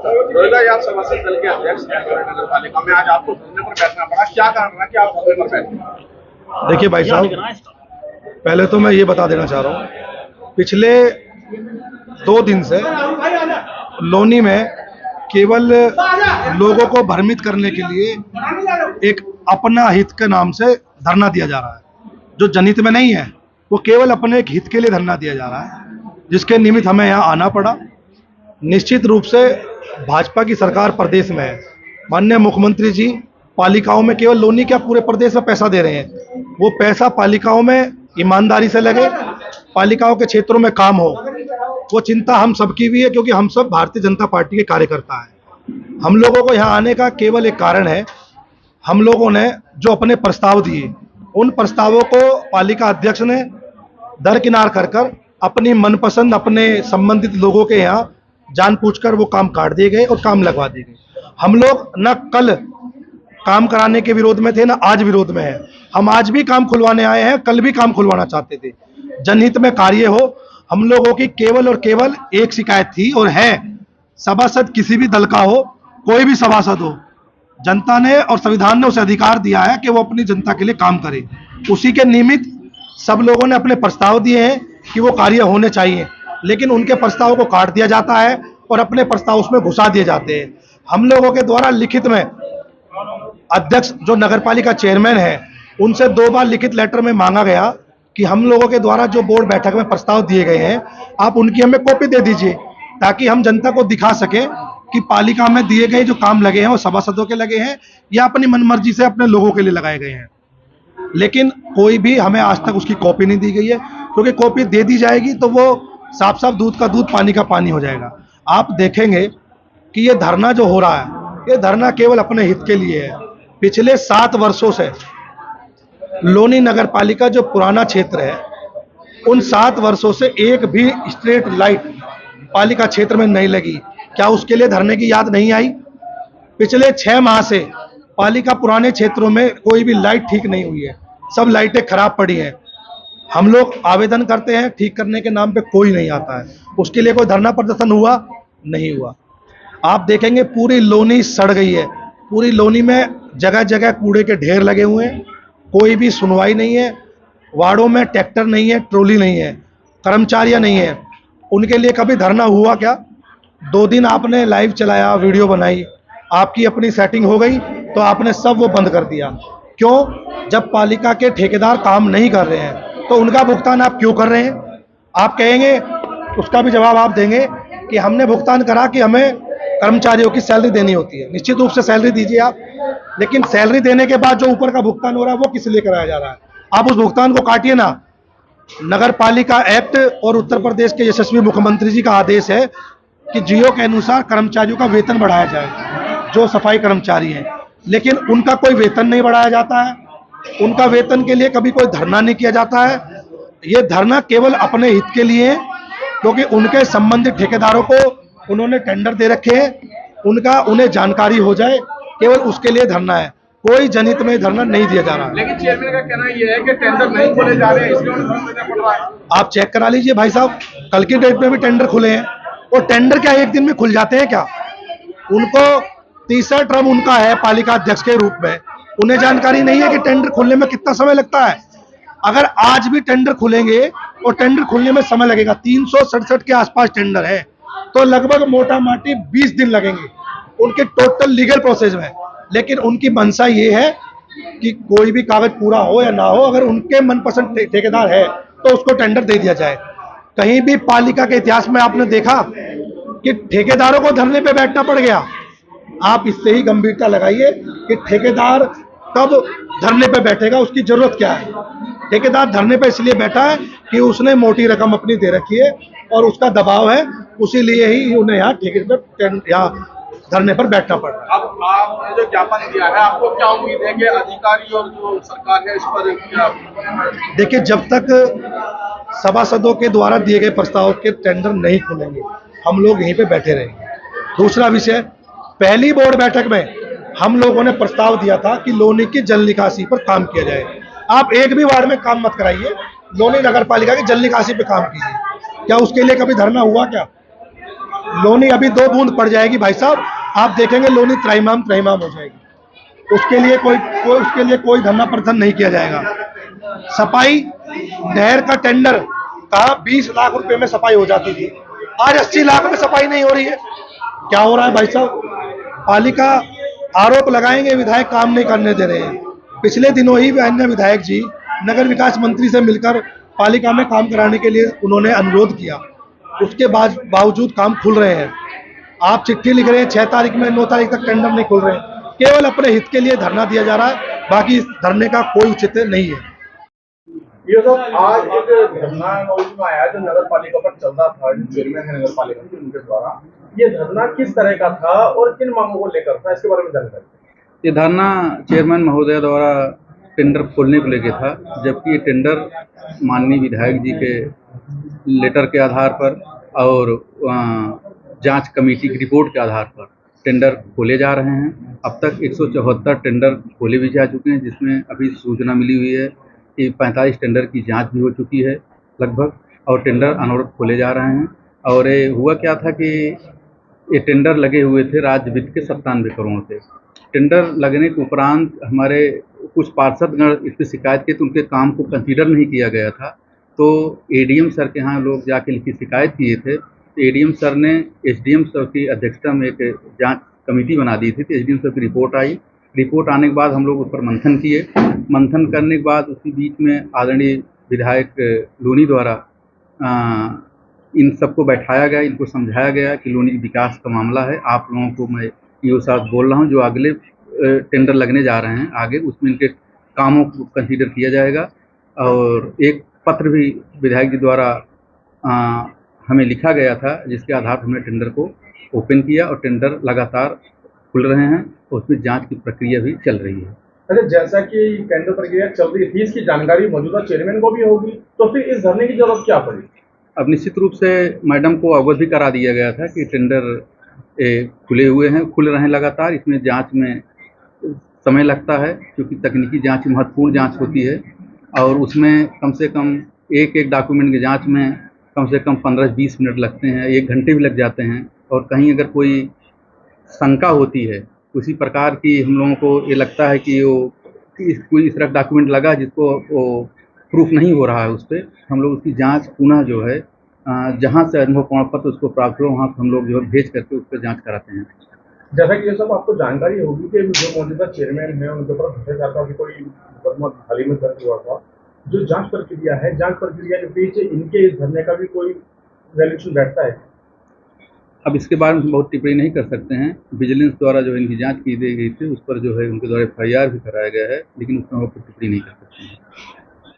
रोहिला आप सभासद दल के अध्यक्ष हैं नगर पालिका में, आज आपको धरने पर बैठना पड़ा, क्या कारण रहा कि आप धरने पर बैठे? देखिए भाई साहब, पहले तो मैं ये बता देना चाह रहा हूँ, पिछले 2 दिन से लोनी में केवल लोगों को भ्रमित करने के लिए एक अपना हित के नाम से धरना दिया जा रहा है, जो जनहित में नहीं है। वो केवल अपने एक हित के लिए धरना दिया जा रहा है, जिसके निमित्त हमें यहाँ आना पड़ा। निश्चित रूप से भाजपा की सरकार प्रदेश में है, माननीय मुख्यमंत्री जी पालिकाओं में, केवल लोनी क्या पूरे प्रदेश में पैसा दे रहे हैं। वो पैसा पालिकाओं में ईमानदारी से लगे, पालिकाओं के क्षेत्रों में काम हो, वो चिंता हम सबकी भी है, क्योंकि हम सब भारतीय जनता पार्टी के कार्यकर्ता हैं। हम लोगों को यहाँ आने का केवल एक कारण है, हम लोगों ने जो अपने प्रस्ताव दिए, उन प्रस्तावों को पालिका अध्यक्ष ने दरकिनार कर अपनी मनपसंद अपने संबंधित लोगों के यहाँ जानबूझकर वो काम काट दिए गए और काम लगवा दिए गए। हम लोग न कल काम कराने के विरोध में थे, न आज विरोध में है। हम आज भी काम खुलवाने आए हैं, कल भी काम खुलवाना चाहते थे। जनहित में कार्य हो। हम लोगों की केवल और केवल एक शिकायत थी और है, सभासद किसी भी दल का हो, कोई भी सभासद हो, जनता ने और संविधान ने उसे अधिकार दिया है कि वो अपनी जनता के लिए काम करे। उसी के निमित्त सब लोगों ने अपने प्रस्ताव दिए हैं कि वो कार्य होने चाहिए, लेकिन उनके प्रस्ताव को काट दिया जाता है और अपने प्रस्ताव उसमें घुसा दिए जाते हैं। हम लोगों के द्वारा लिखित में अध्यक्ष जो नगरपालिका चेयरमैन है, उनसे 2 बार लिखित लेटर में मांगा गया कि हम लोगों के द्वारा जो बोर्ड बैठक में प्रस्ताव दिए गए हैं, आप उनकी हमें कॉपी दे दीजिए, ताकि हम जनता को दिखा सके कि पालिका में दिए गए जो काम लगे हैं वो सभासदों के लगे हैं या अपनी मनमर्जी से अपने लोगों के लिए लगाए गए हैं। लेकिन कोई भी हमें आज तक उसकी कॉपी नहीं दी गई है, क्योंकि कॉपी दे दी जाएगी तो वो साफ साफ दूध का दूध पानी का पानी हो जाएगा। आप देखेंगे कि ये धरना जो हो रहा है, ये धरना केवल अपने हित के लिए है। पिछले 7 वर्षों से लोनी नगर पालिका जो पुराना क्षेत्र है, उन 7 वर्षों से एक भी स्ट्रीट लाइट पालिका क्षेत्र में नहीं लगी। क्या उसके लिए धरने की याद नहीं आई? पिछले 6 माह से पालिका पुराने क्षेत्रों में कोई भी लाइट ठीक नहीं हुई है, सब लाइटें खराब पड़ी हैं। हम लोग आवेदन करते हैं, ठीक करने के नाम पे कोई नहीं आता है। उसके लिए कोई धरना प्रदर्शन हुआ नहीं हुआ। आप देखेंगे पूरी लोनी सड़ गई है, पूरी लोनी में जगह जगह कूड़े के ढेर लगे हुए हैं, कोई भी सुनवाई नहीं है। वार्डों में ट्रैक्टर नहीं है, ट्रॉली नहीं है, कर्मचारियां नहीं है। उनके लिए कभी धरना हुआ क्या? 2 दिन आपने लाइव चलाया, वीडियो बनाई, आपकी अपनी सेटिंग हो गई तो आपने सब वो बंद कर दिया। क्यों? जब पालिका के ठेकेदार काम नहीं कर रहे हैं तो उनका भुगतान आप क्यों कर रहे हैं? आप कहेंगे, उसका भी जवाब आप देंगे कि हमने भुगतान करा कि हमें कर्मचारियों की सैलरी देनी होती है। निश्चित रूप से सैलरी दीजिए आप, लेकिन सैलरी देने के बाद जो ऊपर का भुगतान हो रहा है वो किस लिए कराया जा रहा है? आप उस भुगतान को काटिए ना। नगर पालिका एक्ट और उत्तर प्रदेश के यशस्वी मुख्यमंत्री जी का आदेश है कि जियो के अनुसार कर्मचारियों का वेतन बढ़ाया जाए, जो सफाई कर्मचारी हैं, लेकिन उनका कोई वेतन नहीं बढ़ाया जाता है। उनका वेतन के लिए कभी कोई धरना नहीं किया जाता है। ये धरना केवल अपने हित के लिए है, क्योंकि उनके संबंधित ठेकेदारों को उन्होंने टेंडर दे रखे हैं, उन्हें जानकारी हो जाए, केवल उसके लिए धरना है। कोई जनहित में धरना नहीं दिया जा रहा। लेकिन चेयरमैन का कहना यह है कि टेंडर नहीं खोले जा रहे हैं, इसलिए उन्हें धरना देना पड़ रहा है। आप चेक करा लीजिए भाई साहब, कल की डेट में भी टेंडर खुले हैं, और टेंडर क्या एक दिन में खुल जाते हैं क्या? उनको तीसरा टर्म उनका है पालिका अध्यक्ष के रूप में, उन्हें जानकारी नहीं है कि टेंडर खुलने में कितना समय लगता है। अगर आज भी टेंडर खुलेंगे और टेंडर खुलने में समय लगेगा, 367 के आसपास टेंडर है, तो लगभग मोटा माटी 20 दिन लगेंगे उनके टोटल लीगल प्रोसेस में। लेकिन उनकी मंशा ये है कि कोई भी कागज पूरा हो या ना हो, अगर उनके मनपसंद ठेकेदार है तो उसको टेंडर दे दिया जाए। कहीं भी पालिका के इतिहास में आपने देखा कि ठेकेदारों को धरने पे बैठना पड़ गया? आप इससे ही गंभीरता लगाइए कि ठेकेदार कब धरने पे बैठेगा, उसकी जरूरत क्या है। ठेकेदार धरने पे इसलिए बैठा है कि उसने मोटी रकम अपनी दे रखी है और उसका दबाव है, उसी लिए ही उन्हें यहाँ ठेके पर यहाँ धरने पर बैठना पड़ रहा है। अब आपने जो ज्ञापन दिया है, आपको क्या उम्मीद है कि अधिकारी और जो सरकार है इस पर क्या? देखिए, जब तक सभासदों के द्वारा दिए गए प्रस्ताव के टेंडर नहीं खुलेंगे, हम लोग यहीं पे बैठे रहेंगे। दूसरा विषय, पहली बोर्ड बैठक में हम लोगों ने प्रस्ताव दिया था कि लोनी की जल निकासी पर काम किया जाए। आप एक भी वार्ड में काम मत कराइए, लोनी नगर पालिका की जल निकासी पे काम कीजिए। क्या उसके लिए कभी धरना हुआ क्या? लोनी अभी 2 बूंद पड़ जाएगी भाई साहब, आप देखेंगे लोनी त्राहिमाम त्राहिमाम हो जाएगी। उसके लिए कोई धरना प्रदर्शन नहीं किया जाएगा। सफाई नहर का टेंडर कहा 20 लाख रुपए में सफाई हो जाती थी, आज 80 लाख में सफाई नहीं हो रही है। क्या हो रहा है भाई साहब? पालिका आरोप लगाएंगे विधायक काम नहीं करने दे रहे हैं। पिछले दिनों ही अन्य विधायक जी नगर विकास मंत्री से मिलकर पालिका में काम कराने के लिए उन्होंने अनुरोध किया, उसके बावजूद काम खुल रहे हैं। आप चिट्ठी लिख रहे हैं 6 तारीख में, 9 तारीख तक टेंडर नहीं खुल रहे हैं। केवल अपने हित के लिए धरना दिया जा रहा है, बाकी इस धरने का कोई औचित्य नहीं है। ये सब आज एक धरना नोटिस में आया जो नगर पालिका पर चल रहा था, जो चेयरमैन है नगर पालिका के, उनके द्वारा ये धरना किस तरह का था और किन मांगों को लेकर था, इसके बारे में जानकारी। ये धरना चेयरमैन महोदय द्वारा टेंडर खोलने को लेके था, जबकि ये टेंडर माननीय विधायक जी के लेटर के आधार पर और जांच कमेटी की रिपोर्ट के आधार पर टेंडर खोले जा रहे हैं। अब तक 174 टेंडर खोले भी जा चुके हैं, जिसमें अभी सूचना मिली हुई है कि 45 टेंडर की जांच भी हो चुकी है लगभग, और टेंडर अनवरत खोले जा रहे हैं। और ये हुआ क्या था कि ये टेंडर लगे हुए थे राज्य वित्त के 97 करोड़ के। टेंडर लगने के उपरांत हमारे कुछ पार्षदगण इस पर शिकायत की, तो उनके काम को कंसीडर नहीं किया गया था। तो एडीएम सर के यहाँ लोग जाके लिखी शिकायत किए थे, तो एडीएम सर ने एसडीएम सर की अध्यक्षता में एक जांच कमेटी बना दी थी। तो एसडीएम सर की रिपोर्ट आई, रिपोर्ट आने के बाद हम लोग उस पर मंथन किए। मंथन करने के बाद उसी बीच में आदरणीय विधायक लोनी द्वारा इन सबको बैठाया गया, इनको समझाया गया कि लोनी विकास का मामला है, आप लोगों को मैं ये साथ बोल रहा हूँ, जो अगले टेंडर लगने जा रहे हैं आगे, उसमें इनके कामों को कंसीडर किया जाएगा। और एक पत्र भी विधायक जी द्वारा हमें लिखा गया था, जिसके आधार पर हमने टेंडर को ओपन किया और टेंडर लगातार खुल रहे हैं, उसमें जांच की प्रक्रिया भी चल रही है। अच्छा, जैसा कि टेंडर प्रक्रिया चल रही थी, इसकी जानकारी मौजूदा चेयरमैन को भी होगी, तो फिर इस धरने की जरूरत क्या पड़ी? अब निश्चित रूप से मैडम को अवगत भी करा दिया गया था कि टेंडर खुले हुए हैं, खुल रहे हैं लगातार। इसमें जांच में समय लगता है, क्योंकि तकनीकी जांच महत्वपूर्ण जांच होती है, और उसमें कम से कम एक डॉक्यूमेंट की जांच में कम से कम 15-20 मिनट लगते हैं, 1 घंटे भी लग जाते हैं। और कहीं अगर कोई शंका होती है उसी प्रकार की, हम लोगों को ये लगता है कि कोई इस तरह डॉक्यूमेंट लगा जिसको वो प्रूफ नहीं हो रहा है, उस पर हम लोग उसकी जांच पुनः जो है जहाँ से अनुभव प्रमाण पत्र उसको प्राप्त हो, वहाँ हम लोग जो है भेज करके उस पर जाँच कराते हैं। जैसा कि ये सब आपको जानकारी होगी कि जो मौजूदा चेयरमैन है उनके ऊपर भ्रष्टाचार का भी कोई मुकदमा हाल ही में दर्ज हुआ था। जो जांच प्रक्रिया है, जांच प्रक्रिया के पीछे इनके इस धरने का भी कोई वैल्यूएशन बैठता है? अब इसके बारे में बहुत टिप्पणी नहीं कर सकते हैं। विजिलेंस द्वारा जो इनकी जांच की गई थी, उस पर जो है उनके द्वारा FIR भी कराया गया है, लेकिन उसमें हम टिप्पणी नहीं कर सकते हैं।